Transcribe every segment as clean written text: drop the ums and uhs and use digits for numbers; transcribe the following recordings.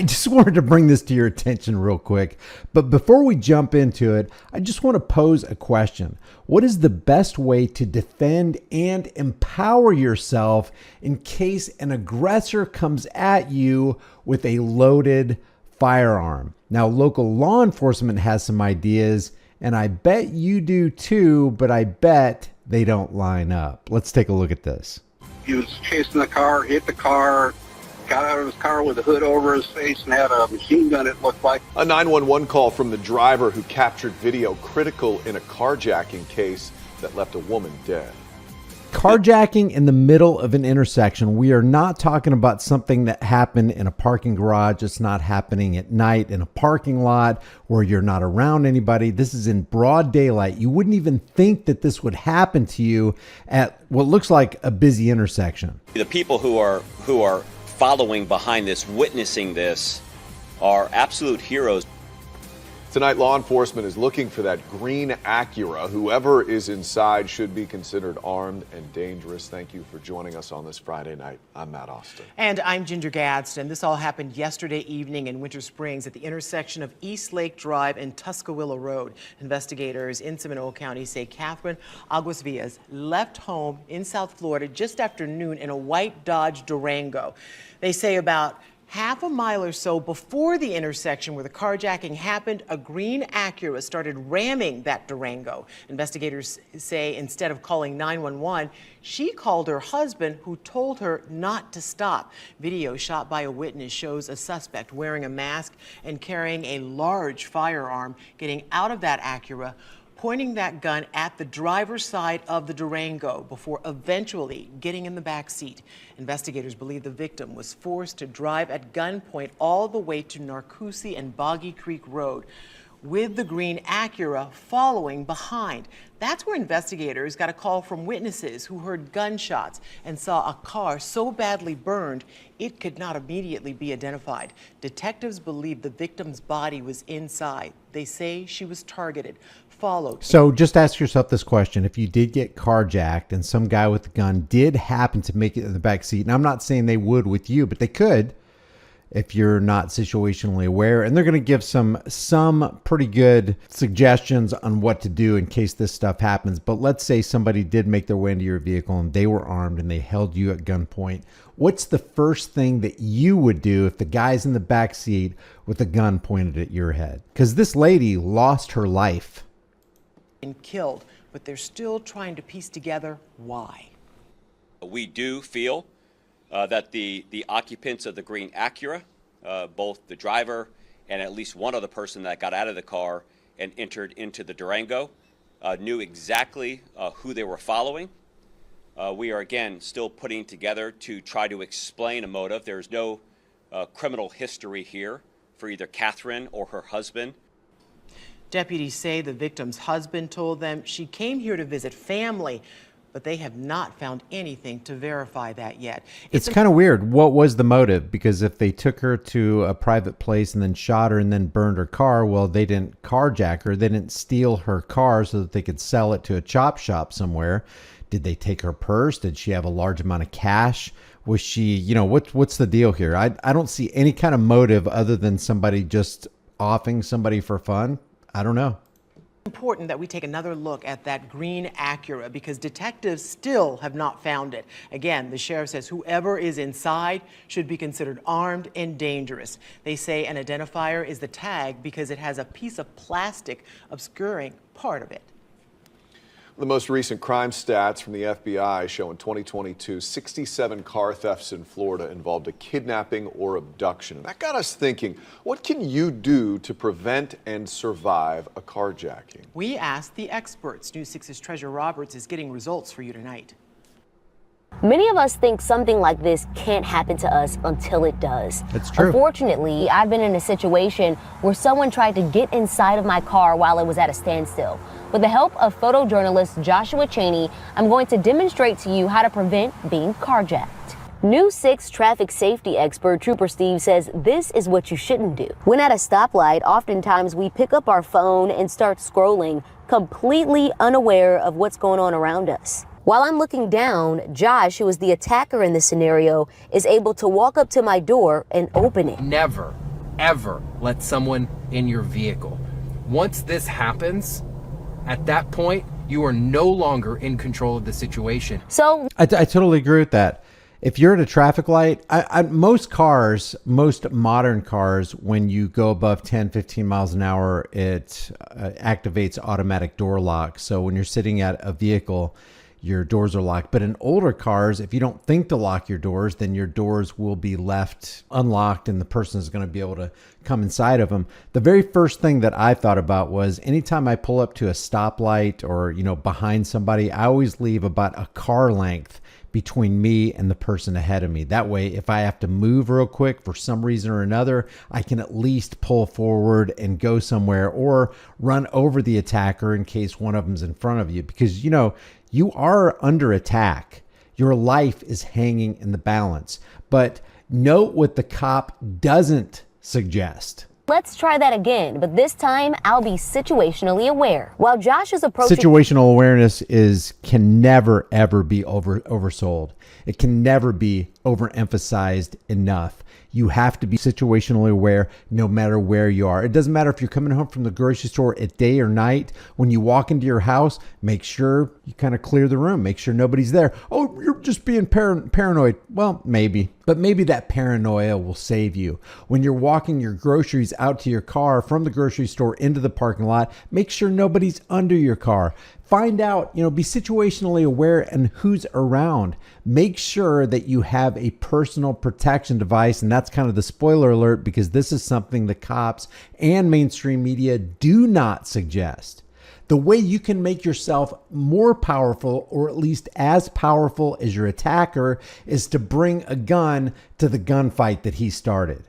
I just wanted to bring this to your attention real quick. But before we jump into it, I just want to pose a question. What is the best way to defend and empower yourself in case an aggressor comes at you with a loaded firearm? Now, local law enforcement has some ideas, and I bet you do too, but I bet they don't line up. Let's take a look at this. He was chasing the car, hit the car, got out of his car with a hood over his face and had a machine gun, it looked like. A 911 call from the driver who captured video critical in a carjacking case that left a woman dead. Carjacking in the middle of an intersection. We are not talking about something that happened in a parking garage. It's not happening at night in a parking lot where you're not around anybody. This is in broad daylight. You wouldn't even think that this would happen to you at what looks like a busy intersection. The people who are following behind this, witnessing this, are absolute heroes. Tonight, law enforcement is looking for that green Acura. Whoever is inside should be considered armed and dangerous. Thank you for joining us on this Friday night. I'm Matt Austin. And I'm Ginger Gadsden. This all happened yesterday evening in Winter Springs at the intersection of East Lake Drive and Tuscaloosa Road. Investigators in Seminole County say Catherine Aguas-Villas left home in South Florida just after noon in a white Dodge Durango. They say about half a mile or so before the intersection where the carjacking happened, a green Acura started ramming that Durango. Investigators say instead of calling 911, she called her husband, who told her not to stop. Video shot by a witness shows a suspect wearing a mask and carrying a large firearm getting out of that Acura, pointing that gun at the driver's side of the Durango before eventually getting in the back seat. Investigators believe the victim was forced to drive at gunpoint all the way to Narcoossee and Boggy Creek Road, with the green Acura following behind. That's where investigators got a call from witnesses who heard gunshots and saw a car so badly burned it could not immediately be identified. Detectives believe the victim's body was inside. They say she was targeted, followed. So just ask yourself this question. If you did get carjacked and some guy with a gun did happen to make it in the back seat, and I'm not saying they would with you, but they could if you're not situationally aware, and they're going to give some pretty good suggestions on what to do in case this stuff happens. But let's say somebody did make their way into your vehicle and they were armed and they held you at gunpoint. What's the first thing that you would do if the guy's in the back seat with a gun pointed at your head? Because this lady lost her life. And killed, but they're still trying to piece together why. We do feel that the occupants of the green Acura, both the driver and at least one other person that got out of the car and entered into the Durango, knew exactly who they were following. We are, again, still putting together to try to explain a motive. There's no criminal history here for either Catherine or her husband. Deputies say the victim's husband told them she came here to visit family, but they have not found anything to verify that yet. It's kind of weird. What was the motive? Because if they took her to a private place and then shot her and then burned her car, well, they didn't carjack her. They didn't steal her car so that they could sell it to a chop shop somewhere. Did they take her purse? Did she have a large amount of cash? Was she, what's the deal here? I don't see any kind of motive other than somebody just offing somebody for fun. I don't know. Important that we take another look at that green Acura because detectives still have not found it. Again, the sheriff says whoever is inside should be considered armed and dangerous. They say an identifier is the tag because it has a piece of plastic obscuring part of it. The most recent crime stats from the FBI show in 2022, 67 car thefts in Florida involved a kidnapping or abduction. And that got us thinking, what can you do to prevent and survive a carjacking? We asked the experts. News 6's Treasure Roberts is getting results for you tonight. Many of us think something like this can't happen to us until it does. That's true. Unfortunately, I've been in a situation where someone tried to get inside of my car while it was at a standstill. With the help of photojournalist Joshua Cheney, I'm going to demonstrate to you how to prevent being carjacked. News 6 traffic safety expert Trooper Steve says this is what you shouldn't do. When at a stoplight, oftentimes we pick up our phone and start scrolling, completely unaware of what's going on around us. While I'm looking down, Josh, who is the attacker in this scenario, is able to walk up to my door and open it. Never ever let someone in your vehicle. Once this happens, at that point, you are no longer in control of the situation. So I totally agree with that. If you're at a traffic light, most cars, most modern cars, when you go above 10, 15 miles an hour, it activates automatic door lock. So when you're sitting at a vehicle, your doors are locked. But in older cars, if you don't think to lock your doors, then your doors will be left unlocked and the person is going to be able to come inside of them. The very first thing that I thought about was anytime I pull up to a stoplight or, behind somebody, I always leave about a car length between me and the person ahead of me. That way, if I have to move real quick for some reason or another, I can at least pull forward and go somewhere or run over the attacker in case one of them's in front of you. Because, you are under attack. Your life is hanging in the balance. But note what the cop doesn't suggest. let's try that again, but this time I'll be situationally aware. While Josh is approaching... Situational awareness can never, ever be oversold. It can never be overemphasized enough. You have to be situationally aware no matter where you are. It doesn't matter if you're coming home from the grocery store at day or night. When you walk into your house, make sure you kind of clear the room. Make sure nobody's there. Oh, you're just being paranoid. Well, maybe. But maybe that paranoia will save you. When you're walking your groceries out to your car from the grocery store into the parking lot, make sure nobody's under your car. Find out, be situationally aware and who's around. Make sure that you have a personal protection device. And that's kind of the spoiler alert, because this is something the cops and mainstream media do not suggest. The way you can make yourself more powerful, or at least as powerful as your attacker, is to bring a gun to the gunfight that he started.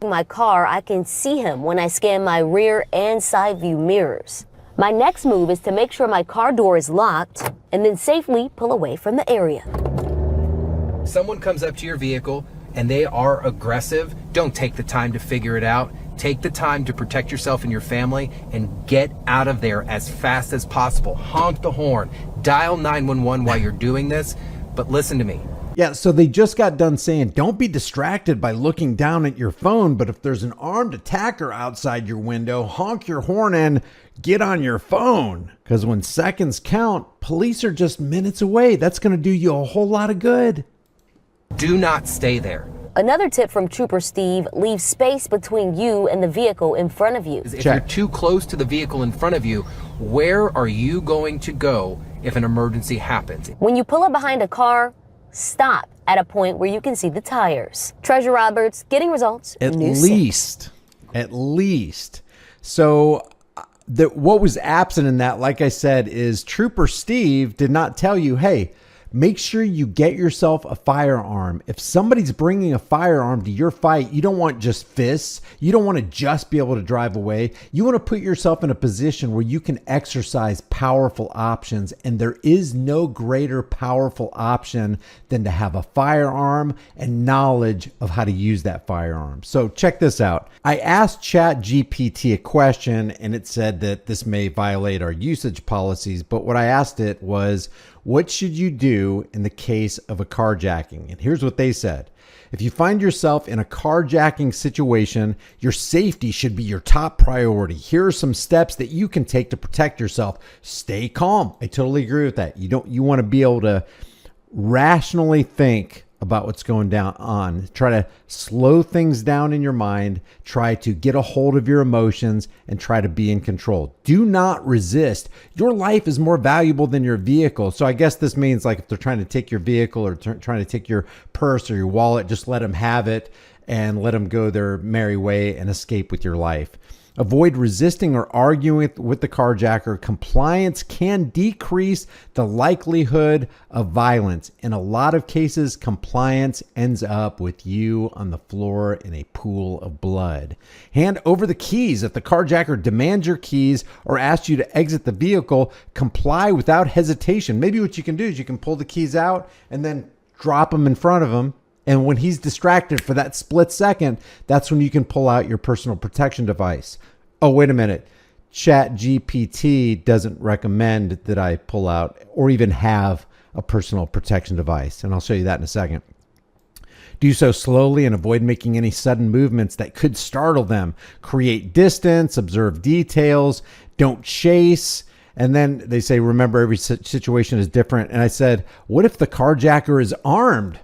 My car, I can see him when I scan my rear and side view mirrors. My next move is to make sure my car door is locked and then safely pull away from the area. Someone comes up to your vehicle and they are aggressive. Don't take the time to figure it out. Take the time to protect yourself and your family and get out of there as fast as possible. Honk the horn, dial 911 while you're doing this, but listen to me. Yeah, so they just got done saying, don't be distracted by looking down at your phone, but if there's an armed attacker outside your window, honk your horn and get on your phone. Because when seconds count, police are just minutes away. That's going to do you a whole lot of good. Do not stay there. Another tip from Trooper Steve, leave space between you and the vehicle in front of you. If you're too close to the vehicle in front of you, where are you going to go if an emergency happens? When you pull up behind a car, stop at a point where you can see the tires. Treasure Roberts, getting results. At least. So what was absent in that, like I said, is Trooper Steve did not tell you, hey, make sure you get yourself a firearm. If somebody's bringing a firearm to your fight, you don't want just fists. You don't want to just be able to drive away. You want to put yourself in a position where you can exercise powerful options. And there is no greater powerful option than to have a firearm and knowledge of how to use that firearm. So check this out. I asked ChatGPT a question and it said that this may violate our usage policies. But what I asked it was, what should you do in the case of a carjacking? And here's what they said. If you find yourself in a carjacking situation, your safety should be your top priority. Here are some steps that you can take to protect yourself. Stay calm. I totally agree with that. You want to be able to rationally think about what's going on. Try to slow things down in your mind. Try to get a hold of your emotions and try to be in control. Do not resist. Your life is more valuable than your vehicle. So I guess this means, like, if they're trying to take your vehicle or trying to take your purse or your wallet, just let them have it and let them go their merry way and escape with your life. Avoid resisting or arguing with the carjacker. Compliance can decrease the likelihood of violence. In a lot of cases, compliance ends up with you on the floor in a pool of blood. Hand over the keys. If the carjacker demands your keys or asks you to exit the vehicle, comply without hesitation. Maybe what you can do is you can pull the keys out and then drop them in front of him. And when he's distracted for that split second, that's when you can pull out your personal protection device. Oh, wait a minute. ChatGPT doesn't recommend that I pull out or even have a personal protection device. And I'll show you that in a second. Do so slowly and avoid making any sudden movements that could startle them. Create distance, observe details, don't chase. And then they say, remember, every situation is different. And I said, what if the carjacker is armed?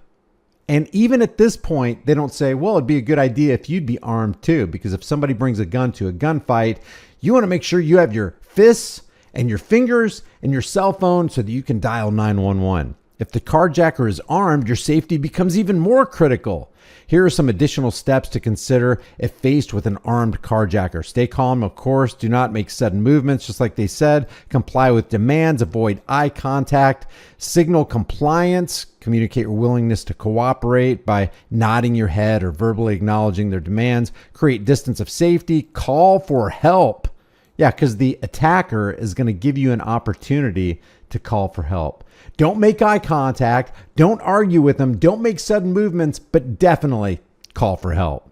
And even at this point, they don't say, well, it'd be a good idea if you'd be armed too, because if somebody brings a gun to a gunfight, you want to make sure you have your fists and your fingers and your cell phone so that you can dial 911. If the carjacker is armed, your safety becomes even more critical. Here are some additional steps to consider if faced with an armed carjacker. Stay calm, of course. Do not make sudden movements, just like they said. Comply with demands. Avoid eye contact. Signal compliance. Communicate your willingness to cooperate by nodding your head or verbally acknowledging their demands. Create distance of safety. Call for help. Yeah, because the attacker is going to give you an opportunity to call for help. Don't make eye contact. Don't argue with them. Don't make sudden movements, but definitely call for help.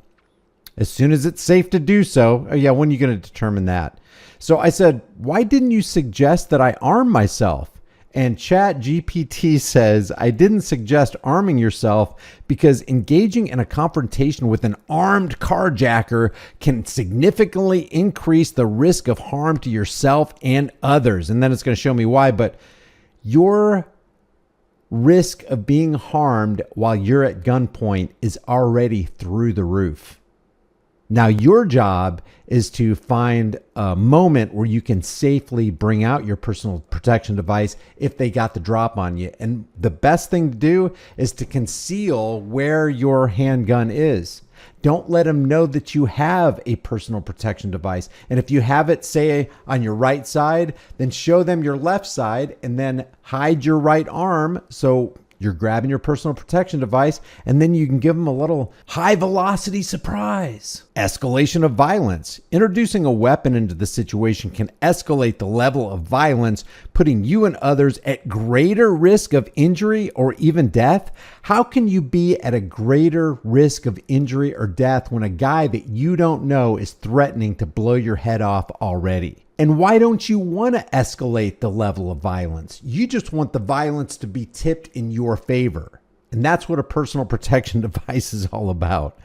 As soon as it's safe to do so. Oh yeah, when are you going to determine that? So I said, why didn't you suggest that I arm myself? And ChatGPT says, I didn't suggest arming yourself because engaging in a confrontation with an armed carjacker can significantly increase the risk of harm to yourself and others. And then it's going to show me why, but your risk of being harmed while you're at gunpoint is already through the roof. Now, your job is to find a moment where you can safely bring out your personal protection device if they got the drop on you. And the best thing to do is to conceal where your handgun is. Don't let them know that you have a personal protection device. And if you have it, say, on your right side, then show them your left side and then hide your right arm so you're grabbing your personal protection device, and then you can give them a little high velocity surprise. Escalation of violence. Introducing a weapon into the situation can escalate the level of violence, putting you and others at greater risk of injury or even death. How can you be at a greater risk of injury or death when a guy that you don't know is threatening to blow your head off already? And why don't you want to escalate the level of violence? You just want the violence to be tipped in your favor. And that's what a personal protection device is all about.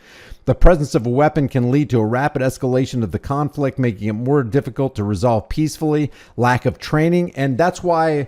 The presence of a weapon can lead to a rapid escalation of the conflict, making it more difficult to resolve peacefully, lack of training. And that's why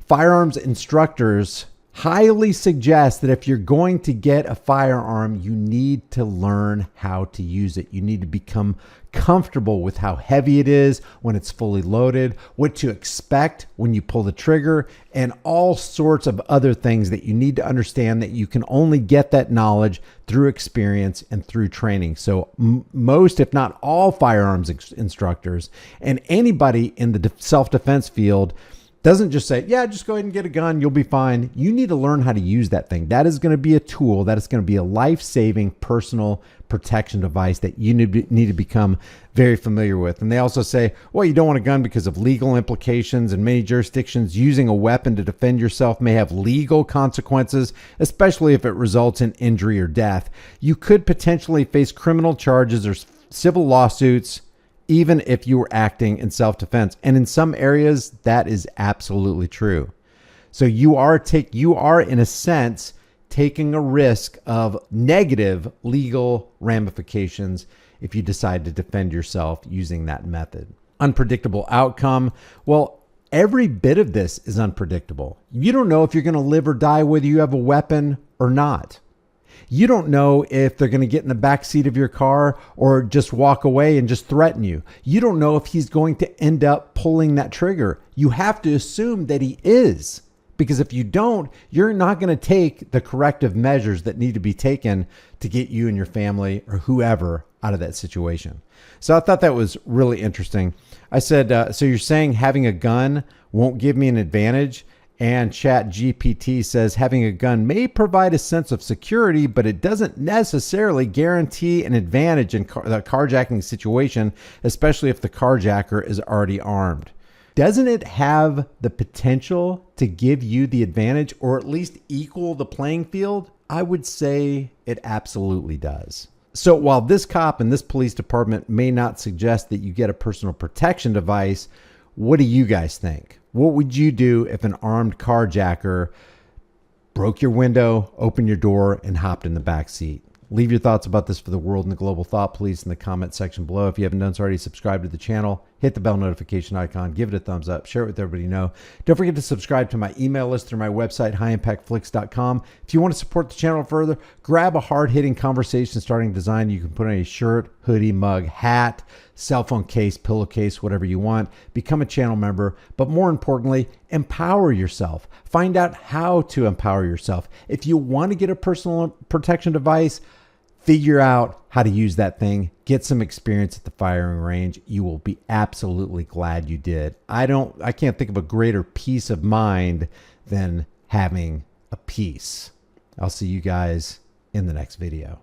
firearms instructors highly suggest that if you're going to get a firearm, you need to learn how to use it. You need to become comfortable with how heavy it is when it's fully loaded, what to expect when you pull the trigger, and all sorts of other things that you need to understand that you can only get that knowledge through experience and through training. So most, if not all, firearms instructors and anybody in the self-defense field doesn't just say, yeah, just go ahead and get a gun, you'll be fine. You need to learn how to use that thing. That is going to be a tool. That is going to be a life-saving personal protection device that you need to become very familiar with. And they also say, well, you don't want a gun because of legal implications. In many jurisdictions, using a weapon to defend yourself may have legal consequences, especially if it results in injury or death. You could potentially face criminal charges or civil lawsuits, even if you were acting in self-defense. And in some areas, that is absolutely true. So you are in a sense taking a risk of negative legal ramifications if you decide to defend yourself using that method. Unpredictable outcome. Well, every bit of this is unpredictable. You don't know if you're going to live or die whether you have a weapon or not. You don't know if they're going to get in the back seat of your car or just walk away and just threaten you. You don't know if he's going to end up pulling that trigger. You have to assume that he is, because if you don't, you're not going to take the corrective measures that need to be taken to get you and your family or whoever out of that situation. So I thought that was really interesting. I said, so you're saying having a gun won't give me an advantage? And ChatGPT says having a gun may provide a sense of security, but it doesn't necessarily guarantee an advantage in the carjacking situation, especially if the carjacker is already armed. Doesn't it have the potential to give you the advantage or at least equal the playing field? I would say it absolutely does. So while this cop in this police department may not suggest that you get a personal protection device, what do you guys think? What would you do if an armed carjacker broke your window, opened your door, and hopped in the back seat. Leave your thoughts about this for the world and the global thought, please, in the comment section below. If you haven't done so already, subscribe to the channel, hit the bell notification icon, give it a thumbs up, share it with everybody you know. Don't forget to subscribe to my email list through my website, highimpactflix.com. If you want to support the channel further, grab a hard-hitting conversation starting design. You can put on a shirt, hoodie, mug, hat, cell phone case, pillowcase, whatever you want. Become a channel member, but more importantly, empower yourself. Find out how to empower yourself. If you want to get a personal protection device, figure out how to use that thing. Get some experience at the firing range. You will be absolutely glad you did. I can't think of a greater peace of mind than having a piece. I'll see you guys in the next video.